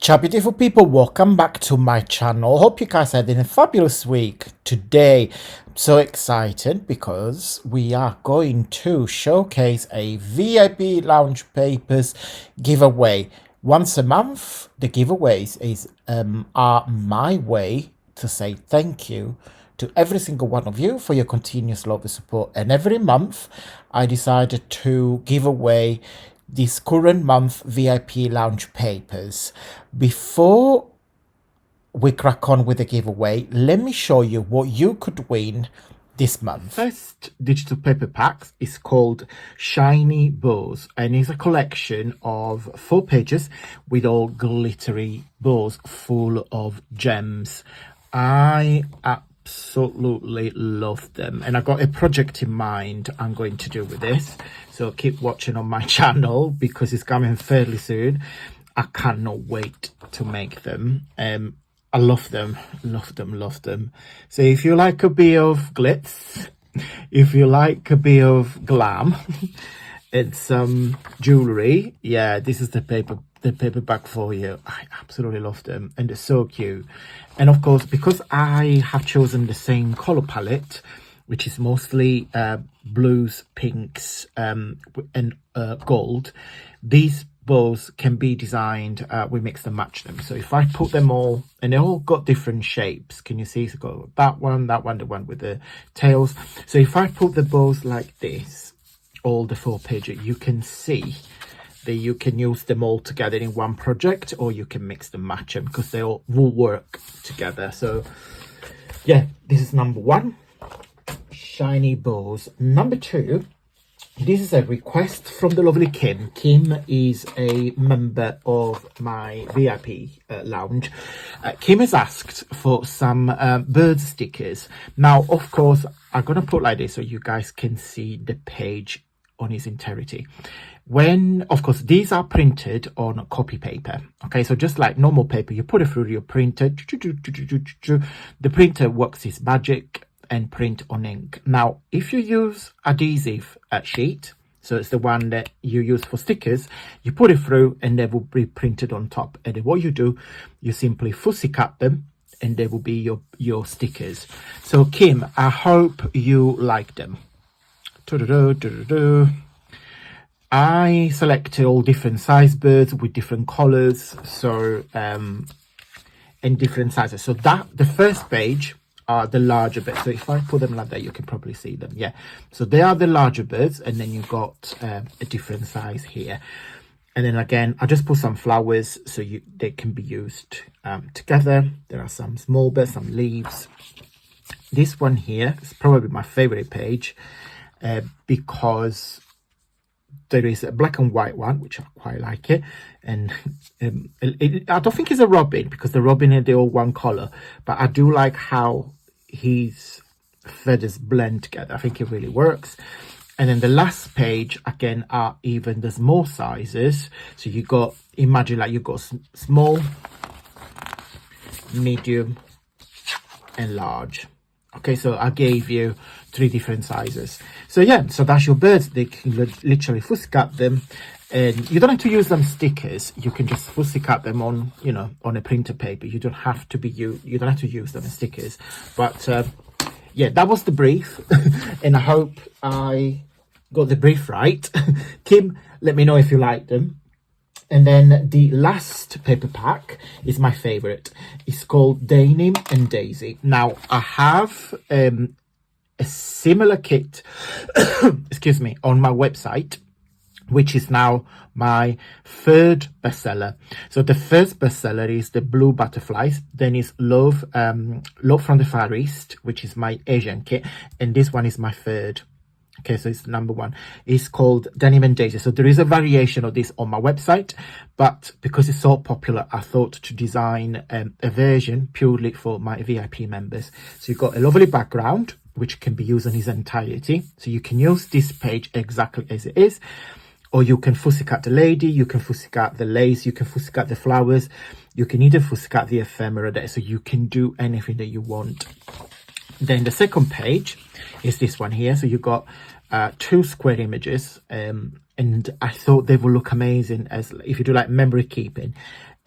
Ciao beautiful people, welcome back to my channel. Hope you guys had a fabulous week. Today I'm so excited because we are going to showcase a VIP lounge papers giveaway. Once a month, the giveaways are my way to say thank you to every single one of you for your continuous love and support. And every month I decided to give away this current month VIP lounge papers. Before we crack on with the giveaway, let me show you what you could win this month. First digital paper pack is called Shiny Bows, and it's a collection of 4 pages with all glittery bows full of gems. I absolutely love them, and I got a project in mind I'm going to do with this, so keep watching on my channel because it's coming fairly soon. I cannot wait to make them. I love them. So if you like a bit of glitz, if you like a bit of glam and some jewelry, yeah, this is the paperback for you. I absolutely love them, and they're so cute. And of course, because I have chosen the same color palette, which is mostly blues, pinks, and gold, these bows can be designed, we mix and match them. So if I put them all, and they all got different shapes, can you see? So got that one, the one with the tails. So if I put the bows like this, all the 4 pages, you can see that you can use them all together in one project, or you can mix and match them because they all will work together. So yeah, this is number 1, shiny bows. Number 2, this is a request from the lovely Kim. Kim is a member of my VIP lounge. Kim has asked for some bird stickers. Now, of course, I'm going to put like this so you guys can see the page on its entirety. Of course, these are printed on copy paper. Okay, so just like normal paper, you put it through your printer. The printer works its magic and print on ink. Now, if you use adhesive sheet, so it's the one that you use for stickers, you put it through and they will be printed on top. And then what you do, you simply fussy cut them and they will be your stickers. So Kim, I hope you like them. I selected all different size birds with different colors, so in different sizes. So that the first page are the larger birds. So if I put them like that, you can probably see them. Yeah, so they are the larger birds, and then you've got a different size here. And then again, I just put some flowers so they can be used together. There are some small birds, some leaves. This one here is probably my favorite page because there is a black and white one, which I quite like it. And I don't think it's a robin because the robin are all one color, but I do like how his feathers blend together. I think it really works. And then the last page again are even, there's more sizes. So you got, imagine like you got small, medium and large. Okay, so I gave you 3 different sizes. So yeah, so that's your birds. They can literally fussy cut them, and you don't have to use them stickers. You can just fussy cut them on, you know, on a printer paper. You don't have to use them as stickers. But yeah, that was the brief, and I hope I got the brief right. Kim, let me know if you like them. And then the last paper pack is my favorite. It's called Denim and Daisy. Now, I have a similar kit, excuse me, on my website, which is now my 3rd bestseller. So the first bestseller is the Blue Butterflies. Then is Love from the Far East, which is my Asian kit. And this one is my 3rd. Okay, so it's number 1. It's called Denim and Daisy. So there is a variation of this on my website, but because it's so popular, I thought to design a version purely for my VIP members. So you've got a lovely background, which can be used in its entirety. So you can use this page exactly as it is, or you can fussy cut the lady, you can fussy cut the lace, you can fussy cut the flowers, you can even fussy cut the ephemera there. So you can do anything that you want. Then the second page is this one here. So you've got 2 square images, and I thought they would look amazing as if you do like memory keeping.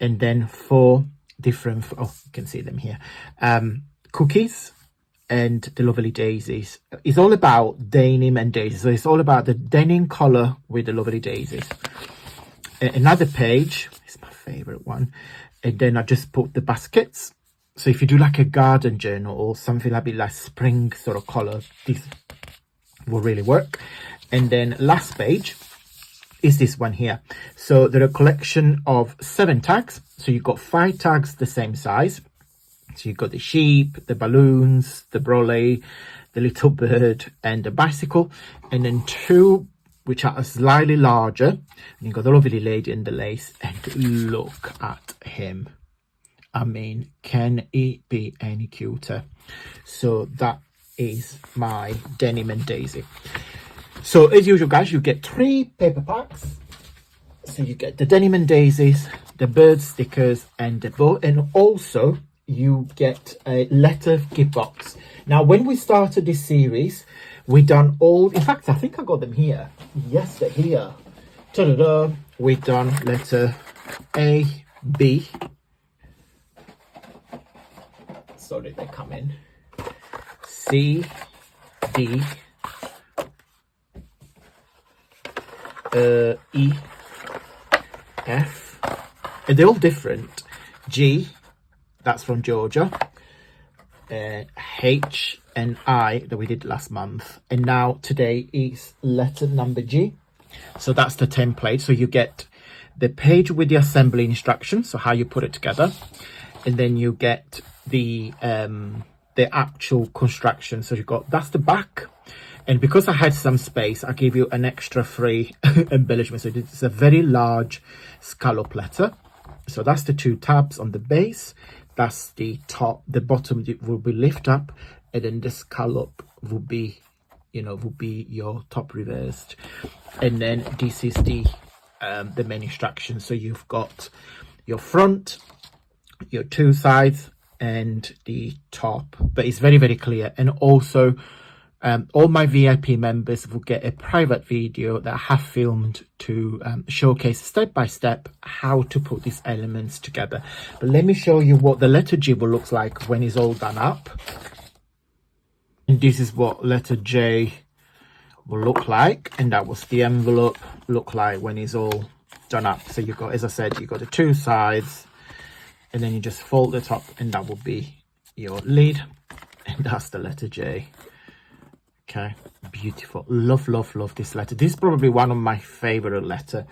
and then 4 different, oh, you can see them here, cookies and the lovely daisies. It's all about denim and daisies, so it's all about the denim color with the lovely daisies. Another page is my favorite one, and then I just put the baskets. So if you do like a garden journal or something like spring sort of color, this will really work. And then last page is this one here. So there are a collection of 7 tags, so you've got 5 tags the same size. So you've got the sheep, the balloons, the brolly, the little bird, and the bicycle, and then 2 which are slightly larger. And you've got the lovely lady and the lace, and look at him. I mean, can it be any cuter? So that is my Denim and Daisy. So as usual, guys, you get 3 paper packs. So you get the Denim and Daisies, the bird stickers, and the bow, and also you get a letter gift box. Now, when we started this series, we done all, in fact, I think I got them here. Yes, they're here. Ta-da-da. We done letter A, B. Sorry, they come in. C, D, E, F, and they're all different. G, that's from Georgia. H and I that we did last month, and now today is letter number G. So that's the template. So you get the page with the assembly instructions, so how you put it together, and then you get the actual construction. So you got, that's the back, and because I had some space, I gave you an extra free embellishment. So it's a very large scallop letter. So that's the 2 tabs on the base. That's the top, the bottom will be lift up, and then the scallop will be, you know, will be your top reversed. And then this is the main instruction. So you've got your front, your 2 sides, and the top, but it's very, very clear. And also all my VIP members will get a private video that I have filmed to showcase step by step how to put these elements together. But let me show you what the letter G will look like when it's all done up. And this is what letter J will look like, and that was the envelope look like when it's all done up. So you've got, as I said, you've got the 2 sides, and then you just fold the top, and that will be your lid, and that's the letter J. Okay, beautiful. Love, love, love this letter. This is probably one of my favorite letter,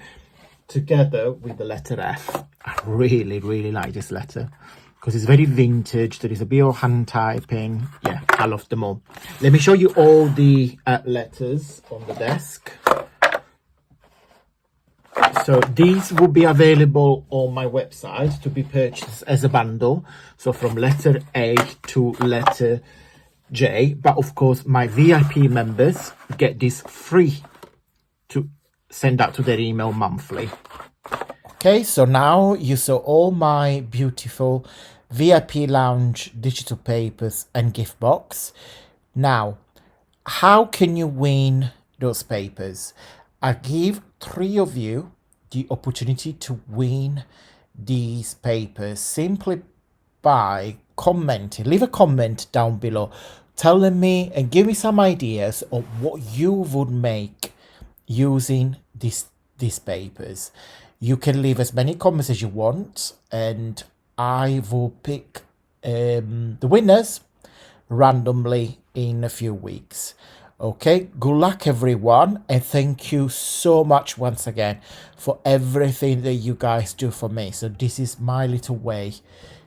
together with the letter F. I really, really like this letter because it's very vintage. There is a bit of hand typing. Yeah, I love them all. Let me show you all the letters on the desk. So these will be available on my website to be purchased as a bundle. So from letter A to letter J, but of course my VIP members get this free to send out to their email monthly. Okay, so now you saw all my beautiful VIP lounge digital papers and gift box. Now, how can you win those papers? I give 3 of you the opportunity to win these papers simply by commenting. Leave a comment down below telling me and give me some ideas of what you would make using these papers. You can leave as many comments as you want, and I will pick the winners randomly in a few weeks. Okay, good luck everyone, and thank you so much once again for everything that you guys do for me. So this is my little way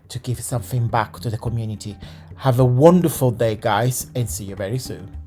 to give something back to the community. Have a wonderful day, guys, and see you very soon.